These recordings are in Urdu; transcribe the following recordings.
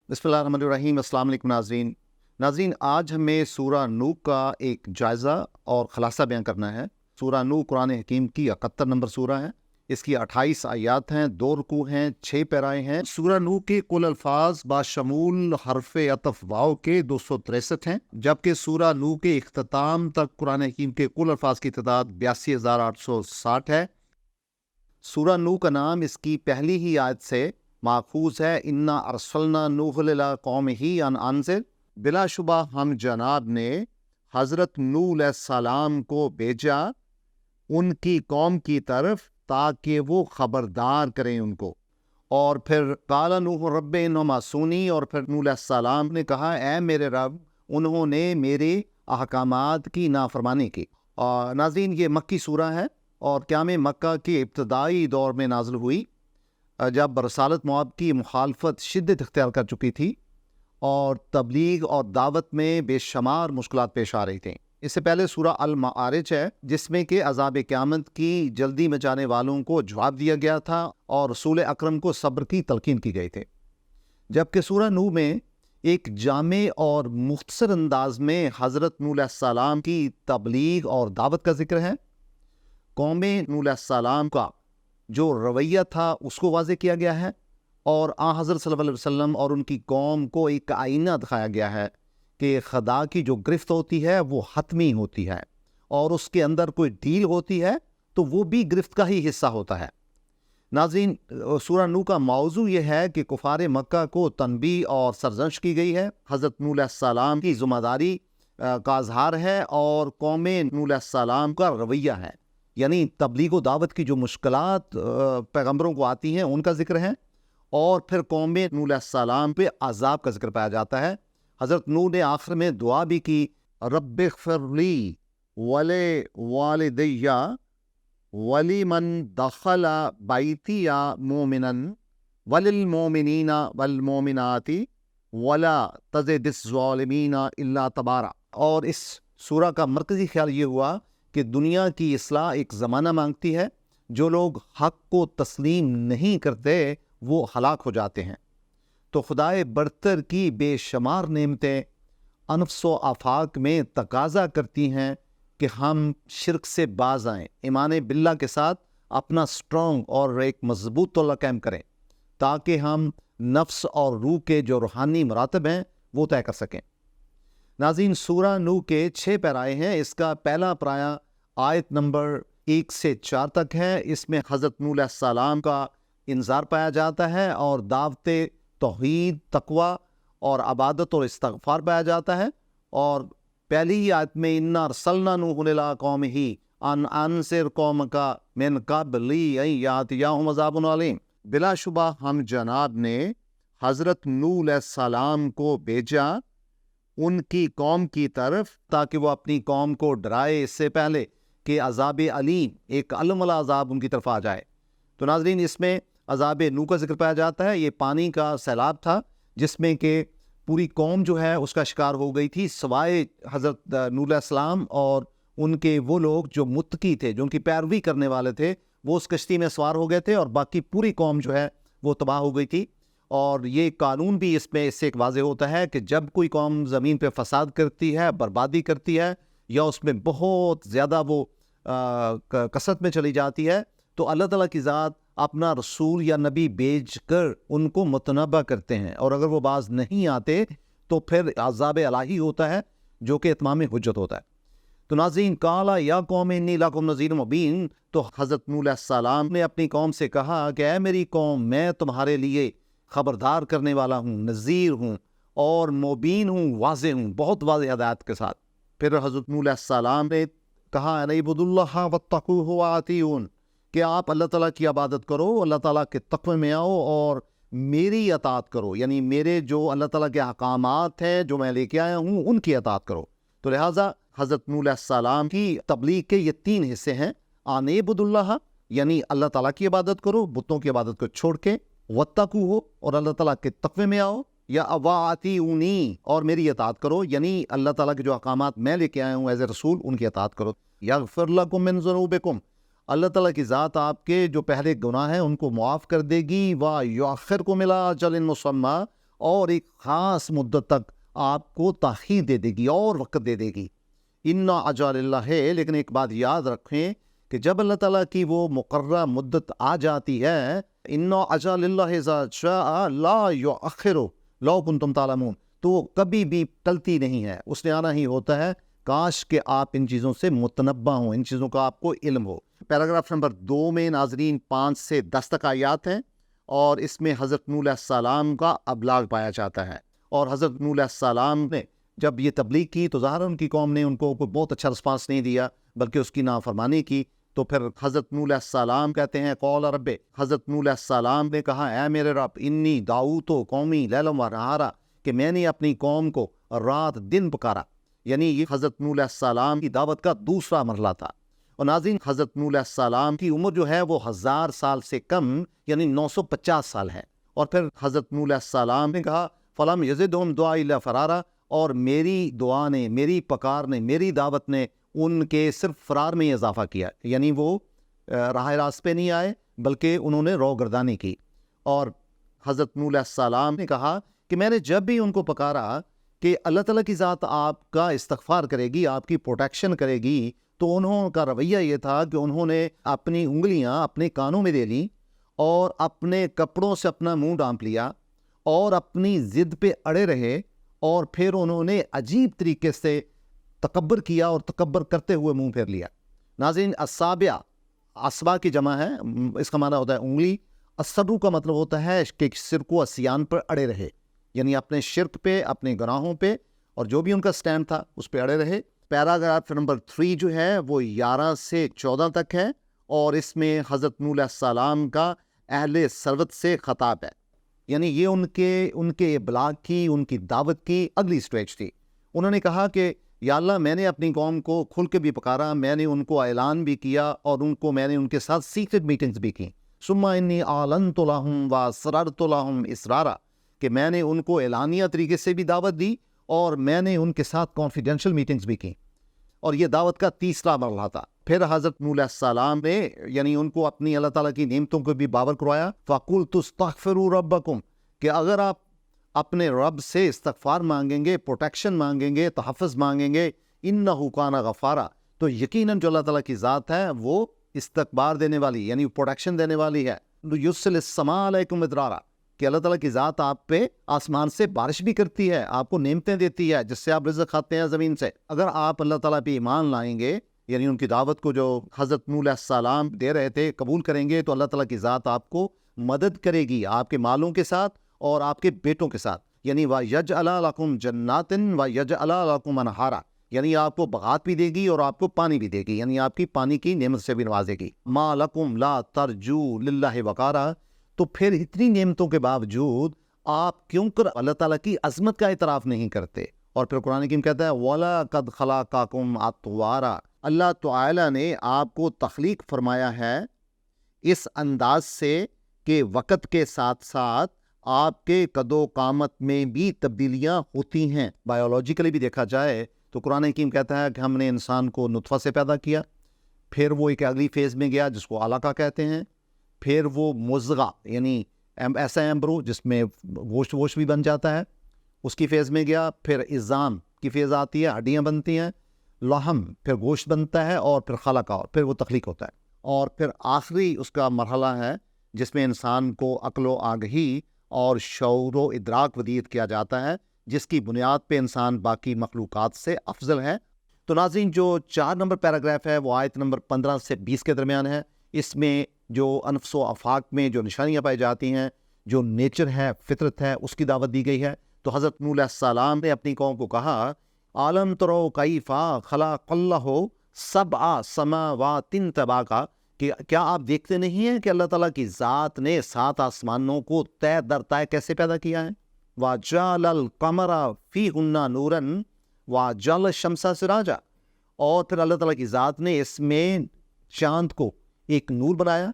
بسم اللہ الرحمن الرحیم۔ السلام علیکم ناظرین، آج ہمیں سورہ نوح کا ایک جائزہ اور خلاصہ بیان کرنا ہے۔ سورہ نوح قرآن حکیم کی 71 نمبر سورہ ہے۔ اس کی 28 آیات ہیں، 2 رکوع ہیں، 6 پیرائے ہیں۔ سورہ نوح کے کل الفاظ باشمول حرف عطف واو کے 263 ہیں، جبکہ سورہ نوح کے اختتام تک قرآن حکیم کے کل الفاظ کی تعداد 82,860 ہے۔ سورہ نوح کا نام اس کی پہلی ہی آیت سے ماخوذ ہے، انا ارسلنا نوح الی قومہ ان انذر۔ بلا شبہ ہم جناب نے حضرت نوح علیہ السلام کو بھیجا ان کی قوم کی طرف تاکہ وہ خبردار کریں ان کو۔ اور پھر قال نوح رب انہم عصونی، اور پھر نوح علیہ السلام نے کہا اے میرے رب، انہوں نے میرے احکامات کی نافرمانی کی۔ اور ناظرین، یہ مکی سورہ ہے اور قیام مکہ کے ابتدائی دور میں نازل ہوئی، جب رسالت موعد کی مخالفت شدت اختیار کر چکی تھی اور تبلیغ اور دعوت میں بے شمار مشکلات پیش آ رہی تھیں۔ اس سے پہلے سورہ المعارج ہے، جس میں کہ عذاب قیامت کی جلدی مچانے والوں کو جواب دیا گیا تھا اور رسول اکرم کو صبر کی تلقین کی گئی تھی، جبکہ سورہ نوح میں ایک جامع اور مختصر انداز میں حضرت نوح علیہ السلام کی تبلیغ اور دعوت کا ذکر ہے۔ قوم نوح علیہ السلام کا جو رویہ تھا اس کو واضح کیا گیا ہے، اور حضرت صلی اللہ علیہ وسلم اور ان کی قوم کو ایک آئینہ دکھایا گیا ہے کہ خدا کی جو گرفت ہوتی ہے وہ حتمی ہوتی ہے، اور اس کے اندر کوئی ڈیل ہوتی ہے تو وہ بھی گرفت کا ہی حصہ ہوتا ہے۔ ناظرین، سورہ نوح کا موضوع یہ ہے کہ کفار مکہ کو تنبیہ اور سرزنش کی گئی ہے، حضرت نوح علیہ السلام کی ذمہ داری کا اظہار ہے، اور قوم نوح علیہ السلام کا رویہ ہے، یعنی تبلیغ و دعوت کی جو مشکلات پیغمبروں کو آتی ہیں ان کا ذکر ہے، اور پھر قوم نوح علیہ السلام پہ عذاب کا ذکر پایا جاتا ہے۔ حضرت نوح نے آخر میں دعا بھی کی، رب اغفر لی ولی والدی ولمن دخل بیتی مومنا وللمؤمنین والمؤمنات ولا تزد الظالمین الا تبارا۔ اور اس سورہ کا مرکزی خیال یہ ہوا کہ دنیا کی اصلاح ایک زمانہ مانگتی ہے، جو لوگ حق کو تسلیم نہیں کرتے وہ ہلاک ہو جاتے ہیں۔ تو خدائے برتر کی بے شمار نعمتیں انفس و آفاق میں تقاضا کرتی ہیں کہ ہم شرک سے باز آئیں، ایمان باللہ کے ساتھ اپنا سٹرونگ اور ایک مضبوط طلع قائم کریں، تاکہ ہم نفس اور روح کے جو روحانی مراتب ہیں وہ طے کر سکیں۔ ناظرین، سورہ نوح کے 6 پیرائے ہیں۔ اس کا پہلا پرایہ آیت نمبر 1 سے 4 تک ہے۔ اس میں حضرت نوح علیہ السلام کا انذار پایا جاتا ہے، اور دعوت توحید، تقوی اور عبادت اور استغفار پایا جاتا ہے۔ اور پہلی ہی آیت میں انا ارسلنا نوحا الی قومہ ان انذر قومک من قبل ان یاتیہم عذاب علیم۔ بلا شبہ ہم جناب نے حضرت نوح علیہ السلام کو بھیجا ان کی قوم کی طرف تاکہ وہ اپنی قوم کو ڈرائے اس سے پہلے کہ عذاب علیم، ایک علم والا عذاب ان کی طرف آ جائے۔ تو ناظرین، اس میں عذاب نوح کا ذکر پایا جاتا ہے۔ یہ پانی کا سیلاب تھا جس میں کہ پوری قوم جو ہے اس کا شکار ہو گئی تھی، سوائے حضرت نوح علیہ السلام اور ان کے وہ لوگ جو متقی تھے، جو ان کی پیروی کرنے والے تھے، وہ اس کشتی میں سوار ہو گئے تھے، اور باقی پوری قوم جو ہے وہ تباہ ہو گئی تھی۔ اور یہ قانون بھی اس میں اس سے ایک واضح ہوتا ہے کہ جب کوئی قوم زمین پہ فساد کرتی ہے، بربادی کرتی ہے، یا اس میں بہت زیادہ وہ کثرت میں چلی جاتی ہے، تو اللہ تعالیٰ کی ذات اپنا رسول یا نبی بھیج کر ان کو متنبع کرتے ہیں، اور اگر وہ باز نہیں آتے تو پھر عذاب الہی ہوتا ہے جو کہ اتمام حجت ہوتا ہے۔ تو ناظرین، قال یا قوم انی لکم نذیر مبین، تو حضرت نوح علیہ السلام نے اپنی قوم سے کہا کہ اے میری قوم، میں تمہارے لیے خبردار کرنے والا ہوں، نذیر ہوں اور مبین ہوں، واضح ہوں، بہت واضح ہدایت کے ساتھ۔ پھر حضرت نوح علیہ السلام نے کہا ان اعبدوا اللہ واتقوہ واطیعون، کہ آپ اللہ تعالیٰ کی عبادت کرو، اللہ تعالیٰ کے تقوی میں آؤ اور میری اطاعت کرو، یعنی میرے جو اللہ تعالیٰ کے احکامات ہیں جو میں لے کے آیا ہوں ان کی اطاعت کرو۔ تو لہٰذا حضرت نوح علیہ السلام کی تبلیغ کے یہ 3 حصے ہیں، ان اعبدوا اللہ، یعنی اللہ تعالیٰ کی عبادت کرو، بتوں کی عبادت کو چھوڑ کے، واتقوہ، اور اللہ تعالیٰ کے تقوی میں آؤ، یا واطیعونی، اور میری اطاعت کرو، یعنی اللہ تعالیٰ کے جو احکامات میں لے کے آیا ہوں ایز اے رسول ان کی اطاعت کرو۔ یغفر لکم من ذنوبکم، اللہ تعالیٰ کی ذات آپ کے جو پہلے گناہ ہیں ان کو معاف کر دے گی، وَيُؤَخِّرْكُمْ إِلَىٰ أَجَلٍ مُّسَمًّى، اور ایک خاص مدت تک آپ کو تاخیر دے دے گی اور وقت دے دے گی. اِنَّ أَجَلَ اللہ ہے، لیکن ایک بات یاد رکھیں کہ جب اللہ تعالیٰ کی وہ مقررہ مدت آ جاتی ہے، اِنَّ أَجَلَ اللَّهِ إِذَا شَاءَ لَا يُؤَخِّرُ لَوْ كُنْتُمْ تَعْلَمُونَ. تو وہ کبھی بھی ٹلتی نہیں ہے، اس نے آنا ہی ہوتا ہے. کاش کہ آپ ان چیزوں سے متنبہ ہوں، ان چیزوں کا آپ کو علم ہو. پیراگراف نمبر 2 میں ناظرین 5 سے 10 تک آیات ہیں، اور اس میں حضرت نوح علیہ السلام کا ابلاغ پایا جاتا ہے. اور حضرت نوح علیہ السلام نے جب یہ تبلیغ کی تو ظاہر ان کی قوم نے ان کو کوئی بہت اچھا رسپانس نہیں دیا، بلکہ اس کی نافرمانی کی. تو پھر حضرت نوح علیہ السلام کہتے ہیں قول رب، حضرت نوح علیہ السلام نے کہا اے میرے رب، انی دعوت قومی لیلا و نہارا، کہ میں نے اپنی قوم کو رات دن پکارا. یعنی یہ حضرت نوح علیہ السلام کی دعوت کا دوسرا مرحلہ تھا. اور ناظرین حضرت نوح علیہ السلام کی عمر جو ہے وہ 1000 سال سے کم یعنی 950 سال ہے. اور پھر حضرت نوح علیہ السلام نے کہا فلم یزدہم دعائی الا فرارا، اور میری دعا نے، میری پکار نے، میری دعوت نے ان کے صرف فرار میں اضافہ کیا. یعنی وہ راہ راست پہ نہیں آئے بلکہ انہوں نے رو گردانی کی. اور حضرت نوح علیہ السلام نے کہا کہ میں نے جب بھی ان کو پکارا کہ اللہ تعالیٰ کی ذات آپ کا استغفار کرے گی، آپ کی پروٹیکشن کرے گی، تو انہوں کا رویہ یہ تھا کہ انہوں نے اپنی انگلیاں اپنے کانوں میں دے لیں اور اپنے کپڑوں سے اپنا منہ ڈانپ لیا اور اپنی ضد پہ اڑے رہے، اور پھر انہوں نے عجیب طریقے سے تکبر کیا اور تکبر کرتے ہوئے منہ پھیر لیا. ناظرین اصابع، اصبع کی جمع ہے، اس کا معنی ہوتا ہے انگلی. الصبر کا مطلب ہوتا ہے کہ شرک و عصیان پر اڑے رہے، یعنی اپنے شرک پہ، اپنے گناہوں پہ، اور جو بھی ان کا سٹینڈ تھا اس پہ اڑے رہے. پیراگراف نمبر 3 جو ہے وہ 11 سے 14 تک ہے، اور اس میں حضرت نوح علیہ السلام کا اہل ثروت سے خطاب ہے. یعنی یہ ان کے ابلاغ کی، ان کی دعوت کی اگلی سٹیج تھی. انہوں نے کہا کہ یا اللہ، میں نے اپنی قوم کو کھل کے بھی پکارا، میں نے ان کو اعلان بھی کیا، اور میں نے ان کے ساتھ سیکرٹ میٹنگز بھی کی. ثم انی اعلنت لهم واسررت لهم اسرارا، کہ میں نے ان کو اعلانیہ طریقے سے بھی دعوت دی اور میں نے ان کے ساتھ کانفیڈینشیل میٹنگز بھی کی. اور یہ دعوت کا تیسرا مرحلہ تھا. پھر حضرت نوح علیہ السلام نے یعنی ان کو اپنی اللہ تعالیٰ کی نعمتوں کو بھی باور کروایا. فَقُلْتُ اسْتَغْفِرُوا رَبَّكُمْ، کہ اگر آپ اپنے رب سے استغفار مانگیں گے، پروٹیکشن مانگیں گے، تحفظ مانگیں گے، اِنَّهُ كَانَ غَفَارًا، تو یقیناً جو اللہ تعالیٰ کی ذات ہے وہ استکبار دینے والی یعنی پروٹیکشن دینے والی ہے. یُرْسِلِ السَّمَاءَ عَلَيْكُمْ مِدْرَارًا، کہ اللہ تعالیٰ کی ذات آپ پہ آسمان سے بارش بھی کرتی ہے، آپ کو نعمتیں دیتی ہے جس سے آپ رزق کھاتے ہیں زمین سے. اگر آپ اللہ تعالیٰ پہ ایمان لائیں گے، یعنی ان کی دعوت کو جو حضرت نوح علیہ السلام دے رہے تھے قبول کریں گے، تو اللہ تعالیٰ کی ذات آپ کو مدد کرے گی، آپ کے مالوں کے ساتھ اور آپ کے بیٹوں کے ساتھ. یعنی وَيَجْعَلَ لَكُمْ جَنَّاتٍ وَيَجْعَلَ لَكُمْ أَنْهَارًا، یعنی آپ کو باغات بھی دے گی اور آپ کو پانی بھی دے گی، یعنی آپ کی پانی کی نعمت سے بھی نوازے گی. مَا لَكُمْ لَا تَرْجُوا لِلَّهِ وَقَارًا، تو پھر اتنی نعمتوں کے باوجود آپ کیوں کر اللہ تعالیٰ کی عظمت کا اعتراف نہیں کرتے؟ اور پھر قرآن کریم کہتا ہے وَلَقَدْ خَلَقَكُمْ أَطْوَارًا، اللہ تعالیٰ نے آپ کو تخلیق فرمایا ہے اس انداز سے کہ وقت کے ساتھ ساتھ آپ کے قد و قامت میں بھی تبدیلیاں ہوتی ہیں. بایولوجیکلی بھی دیکھا جائے تو قرآن حکیم کہتا ہے کہ ہم نے انسان کو نطفہ سے پیدا کیا، پھر وہ ایک اگلی فیز میں گیا جس کو علقہ کہتے ہیں، پھر وہ مضغہ یعنی ایسا ایمبرو جس میں گوشت بھی بن جاتا ہے، اس کی فیز میں گیا، پھر عظام کی فیز آتی ہے، ہڈیاں بنتی ہیں، لحم، پھر گوشت بنتا ہے، اور پھر خلقہ، اور پھر وہ تخلیق ہوتا ہے. اور پھر آخری اس کا مرحلہ ہے جس میں انسان کو عقل و آگہی اور شعور و ادراک ودیت کیا جاتا ہے، جس کی بنیاد پہ انسان باقی مخلوقات سے افضل ہے. تو ناظرین جو 4 نمبر پیراگراف ہے وہ آیت نمبر 15 سے 20 کے درمیان ہے. اس میں جو انفس و آفاق میں جو نشانیاں پائی جاتی ہیں، جو نیچر ہے، فطرت ہے، اس کی دعوت دی گئی ہے. تو حضرت نوح علیہ السلام نے اپنی قوم کو کہا عالم ترو کیفا خلق اللہ سبع سماوات طباقا، کہ کیا آپ دیکھتے نہیں ہیں کہ اللہ تعالیٰ کی ذات نے 7 آسمانوں کو طے در طے کیسے پیدا کیا ہے. وَجَعَلَ الْقَمَرَ فِيهُنَّ نُورًا وَجَعَلَ الشَّمْسَ سِرَاجًا، اور پھر اللہ تعالیٰ کی ذات نے اس میں چاند کو ایک نور بنایا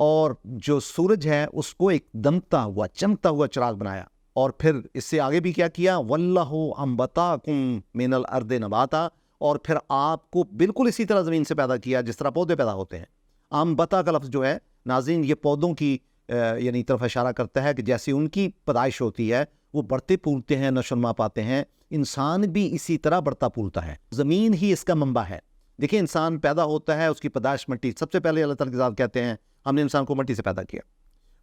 اور جو سورج ہے اس کو ایک دمکتا ہوا چمکتا ہوا چراغ بنایا. اور پھر اس سے آگے بھی کیا کیا وَاللَّهُ أَنبَتَاكُم مِّنَ الْأَرْضِ نَبَاتًا، اور پھر آپ کو بالکل اسی طرح زمین سے پیدا کیا جس طرح پودے پیدا ہوتے ہیں. انبتا کا لفظ جو ہے ناظرین یہ پودوں کی یعنی طرف اشارہ کرتا ہے کہ جیسی ان کی پیدائش ہوتی ہے وہ بڑھتے پھولتے ہیں، نشوونما پاتے ہیں۔ انسان بھی اسی طرح بڑھتا پھولتا ہے، زمین ہی اس کا منبع ہے۔ دیکھیں انسان پیدا ہوتا ہے، اس کی پیدائش مٹی، سب سے پہلے اللہ تعالیٰ کی ذات کہتے ہیں ہم نے انسان کو مٹی سے پیدا کیا۔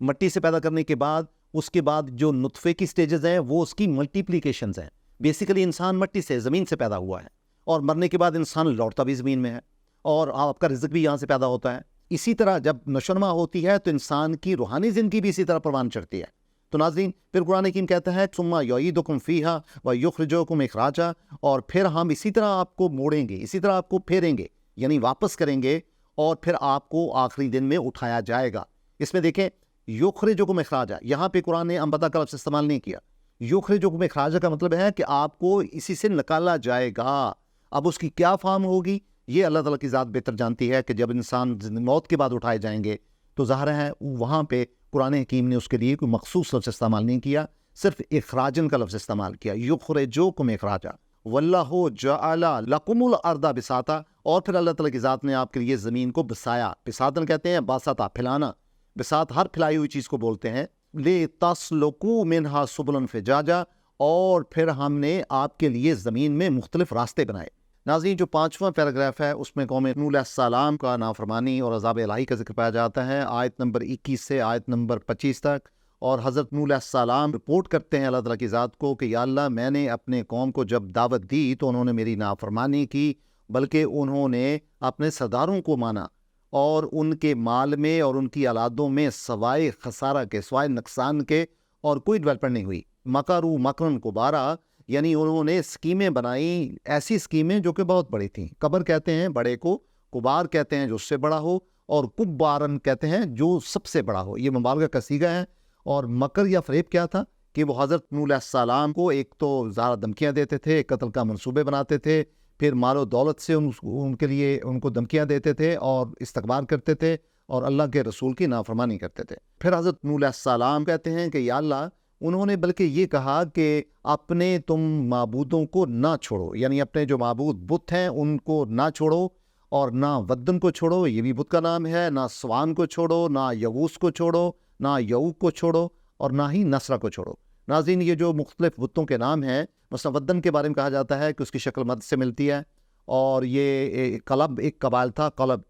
مٹی سے پیدا کرنے کے بعد اس کے بعد جو نطفے کی سٹیجز ہیں وہ اس کی ملٹیپلیکیشنز ہیں۔ بیسیکلی انسان مٹی سے، زمین سے پیدا ہوا ہے، اور مرنے کے بعد انسان لوٹتا بھی زمین میں ہے، اور آپ کا رزق بھی یہاں سے پیدا ہوتا ہے۔ اسی طرح جب نشوونما ہوتی ہے تو انسان کی روحانی زندگی بھی اسی طرح پروان چڑھتی ہے۔ تو ناظرین پھر قرآن حکیم کہتا ہے ثم یعیدکم فیہا ویخرجکم اخراجا، اور پھر ہم اسی طرح آپ کو موڑیں گے، اسی طرح آپ کو پھیریں گے، یعنی واپس کریں گے، اور پھر آپ کو آخری دن میں اٹھایا جائے گا۔ اس میں دیکھیں یخرجکم اخراجا، یہاں پہ قرآن نے انبتا کا لفظ استعمال نہیں کیا۔ یخرجکم اخراجا کا مطلب ہے کہ آپ کو اسی سے نکالا جائے گا۔ اب اس کی کیا فارم ہوگی یہ اللہ تعالیٰ کی ذات بہتر جانتی ہے، کہ جب انسان موت کے بعد اٹھائے جائیں گے تو ظاہر ہے وہاں پہ قرآن حکیم نے اس کے لیے کوئی مخصوص لفظ استعمال نہیں کیا، صرف اخراجن کا لفظ استعمال کیا، یخرجکم اخراجا واللہ جعل لکم الارض بساطا، اور پھر اللہ تعالیٰ کی ذات نے آپ کے لیے زمین کو بسایا۔ بساطن کہتے ہیں باسطہ، پھیلانا، بساط ہر پھیلائی ہوئی چیز کو بولتے ہیں۔ لِتَسْلُكُوا مِنْهَا سُبُلًا فِجَاجًا، اور پھر ہم نے آپ کے لیے زمین میں مختلف راستے بنائے۔ ناظرین جو 5واں پیراگراف ہے اس میں قوم نوح علیہ السلام کا نافرمانی اور عذاب الہی کا ذکر پایا جاتا ہے، آیت نمبر 21 سے آیت نمبر 25 تک۔ اور حضرت نوح علیہ السلام رپورٹ کرتے ہیں اللہ تعالیٰ کی ذات کو کہ یا اللہ میں نے اپنے قوم کو جب دعوت دی تو انہوں نے میری نافرمانی کی، بلکہ انہوں نے اپنے سرداروں کو مانا، اور ان کے مال میں اور ان کی اولادوں میں سوائے خسارہ کے، سوائے نقصان کے اور کوئی ڈیولپمنٹ نہیں ہوئی۔ مکروا مکرا کبارا، یعنی انہوں نے اسکیمیں بنائی، ایسی اسکیمیں جو کہ بہت بڑی تھیں۔ قبر کہتے ہیں بڑے کو، کبار کہتے ہیں جو اس سے بڑا ہو، اور کبارن کہتے ہیں جو سب سے بڑا ہو۔ یہ مبالغہ کا صیغہ ہے۔ اور مکر یا فریب کیا تھا کہ وہ حضرت نوح علیہ السلام کو ایک تو زیادہ دھمکیاں دیتے تھے، قتل کا منصوبے بناتے تھے، پھر مال و دولت سے ان کے لیے ان کو دھمکیاں دیتے تھے اور استکبار کرتے تھے، اور اللہ کے رسول کی نافرمانی کرتے تھے۔ پھر حضرت نوح علیہ السلام کہتے ہیں کہ یا اللہ انہوں نے بلکہ یہ کہا کہ اپنے تم معبودوں کو نہ چھوڑو، یعنی اپنے جو معبود بت ہیں ان کو نہ چھوڑو، اور نہ ودن کو چھوڑو، یہ بھی بت کا نام ہے، نہ سوان کو چھوڑو، نہ یغوس کو چھوڑو، نہ یعوق کو چھوڑو، اور نہ ہی نصرہ کو چھوڑو۔ ناظرین یہ جو مختلف بتوں کے نام ہیں، مثلا ودن کے بارے میں کہا جاتا ہے کہ اس کی شکل مد سے ملتی ہے، اور یہ قلب ایک قبائل تھا، قلب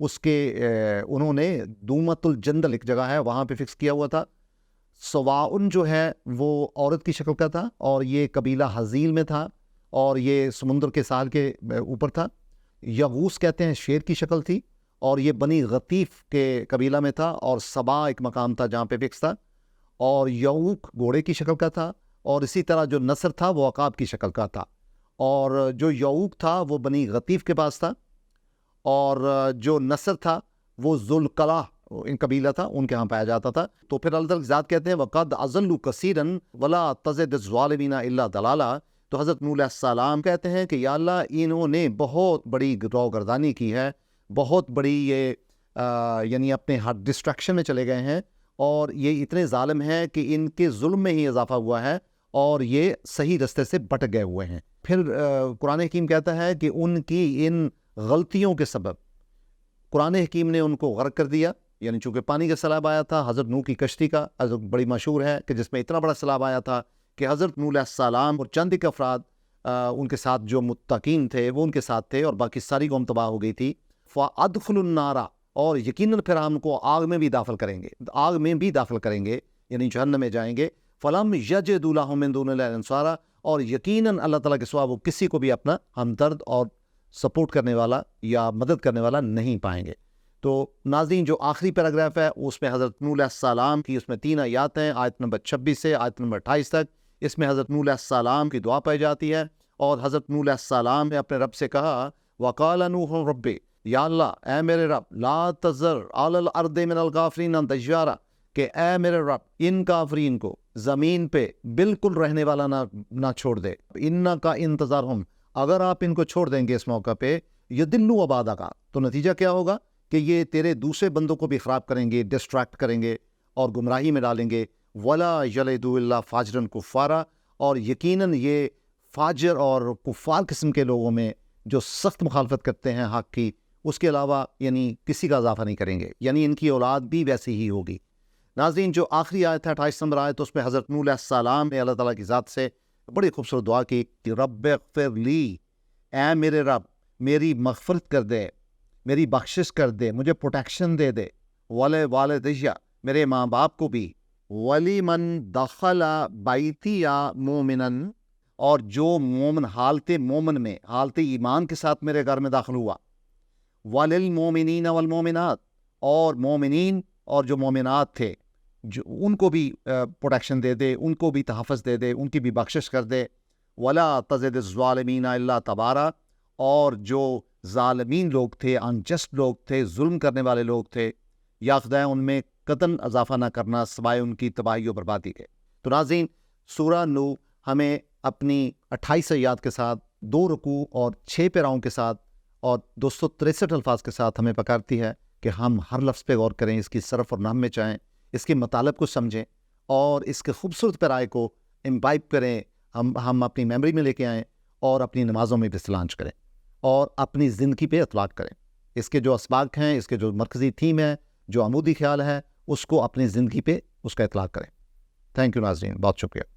اس کے انہوں نے دومت الجندل ایک جگہ ہے وہاں پہ فکس کیا ہوا تھا۔ سواؤن جو ہے وہ عورت کی شکل کا تھا، اور یہ قبیلہ حزیل میں تھا، اور یہ سمندر کے ساحل کے اوپر تھا۔ یغوس کہتے ہیں شیر کی شکل تھی، اور یہ بنی غطیف کے قبیلہ میں تھا، اور سبا ایک مقام تھا جہاں پہ فکس تھا، اور یعوق گھوڑے کی شکل کا تھا، اور اسی طرح جو نصر تھا وہ عقاب کی شکل کا تھا، اور جو یعوق تھا وہ بنی غطیف کے پاس تھا، اور جو نصر تھا وہ ذوالقلع ان قبیلہ تھا، ان کے ہاں پایا جاتا تھا۔ تو پھر اللہ تعالیٰ کی ذات کہتے ہیں وَقَدْ أَضَلُّوا كَثِيرًا وَلَا تَزِدِ الظَّالِمِينَ إِلَّا ضَلَالًا۔ تو حضرت نوح علیہ السلام کہتے ہیں کہ یا اللہ انہوں نے بہت بڑی روگردانی کی ہے، بہت بڑی یہ یعنی اپنے ہر ڈسٹریکشن میں چلے گئے ہیں، اور یہ اتنے ظالم ہیں کہ ان کے ظلم میں ہی اضافہ ہوا ہے، اور یہ صحیح رستے سے بھٹک گئے ہوئے ہیں۔ پھر قرآن حکیم کہتا ہے کہ ان کی ان غلطیوں کے سبب قرآن حکیم نے ان کو غرق کر دیا، یعنی چونکہ پانی کا سیلاب آیا تھا حضرت نوح کی کشتی کا، حضرت بڑی مشہور ہے کہ جس میں اتنا بڑا سیلاب آیا تھا کہ حضرت نوح علیہ السلام اور چند ایک افراد ان کے ساتھ جو متقین تھے وہ ان کے ساتھ تھے، اور باقی ساری قوم تباہ ہو گئی تھی۔ فَأَدْخُلُوا النَّارَ، اور یقیناً پھر ہم کو آگ میں بھی داخل کریں گے، آگ میں بھی داخل کریں گے، یعنی جہنم میں جائیں گے۔ فَلَمْ يَجِدُوا لَهُم مِّن دُونِ اللَّهِ أَنصَارًا، اور یقیناً اللہ تعالیٰ کے سوا وہ کسی کو بھی اپنا ہمدرد اور سپورٹ کرنے والا یا مدد کرنے والا نہیں پائیں گے۔ تو ناظرین جو آخری پیراگراف ہے اس میں حضرت نوح علیہ السلام کی اس میں 3 آیات ہیں، آیت نمبر 26 سے آیت نمبر 28 تک۔ اس میں حضرت نوح علیہ السلام کی دعا پائی جاتی ہے، اور حضرت نوح علیہ السلام نے اپنے رب سے کہا وَقَالَ نُوحٌ رَبِّ، یا اللہ اے میرے رب، لَا تَذَرْ عَلَى الْأَرْضِ مِنَ الْغَافِلِينَ دَيَّارًا، کہ اے میرے رب ان کافرین کو زمین پہ بالکل رہنے والا نہ چھوڑ دے۔ اِنَّکَ انتظارہم، اگر آپ ان کو چھوڑ دیں گے اس موقع پہ، یضلوا عبادک، تو نتیجہ کیا ہوگا کہ یہ تیرے دوسرے بندوں کو بھی خراب کریں گے، ڈسٹریکٹ کریں گے اور گمراہی میں ڈالیں گے۔ وَلَا يَلِدُوا إِلَّا فَاجِرًا كُفَّارًا، اور یقیناً یہ فاجر اور کفار قسم کے لوگوں میں جو سخت مخالفت کرتے ہیں حق کی، اس کے علاوہ یعنی کسی کا اضافہ نہیں کریں گے، یعنی ان کی اولاد بھی ویسی ہی ہوگی۔ ناظرین جو آخری آیت ہے 28 نمبر آیت، اس پہ حضرت نوح علیہ السلام نے اللہ تعالیٰ کی ذات سے بڑی خوبصورت دعا کی کہ رب اغفر لی، اے میرے رب میری مغفرت کر دے، میری بخشش کر دے، مجھے پروٹیکشن دے دے، ولی والدیہ میرے ماں باپ کو بھی، ولی من دخل بیتی مومنن اور جو مومن حالت مومن میں حالت ایمان کے ساتھ میرے گھر میں داخل ہوا، وللمومنین والمومنات اور مومنین اور جو مومنات تھے جو ان کو بھی پروٹیکشن دے دے، ان کو بھی تحفظ دے دے، ان کی بھی بخشش کر دے، ولا تزد الظالمین الا تبارا اور جو ظالمین لوگ تھے، انجسٹ لوگ تھے، ظلم کرنے والے لوگ تھے، یا خدائے ان میں قطعاً اضافہ نہ کرنا سوائے ان کی تباہی و بربادی کے۔ تو ناظرین سورہ نوح ہمیں اپنی 28 آیات کے ساتھ 2 رکوع اور 6 پیراؤں کے ساتھ اور 263 الفاظ کے ساتھ ہمیں پکارتی ہے کہ ہم ہر لفظ پہ غور کریں، اس کی صرف اور نحو میں چاہیں، اس کے مطالب کو سمجھیں اور اس کے خوبصورت پیرائے کو امبائب کریں، ہم اپنی میموری میں لے کے آئیں اور اپنی نمازوں میں بھی استعلانچ کریں اور اپنی زندگی پہ اطلاق کریں۔ اس کے جو اسباق ہیں، اس کے جو مرکزی تھیم ہے، جو عمودی خیال ہے، اس کو اپنی زندگی پہ اس کا اطلاق کریں۔ تھینک یو ناظرین، بہت شکریہ۔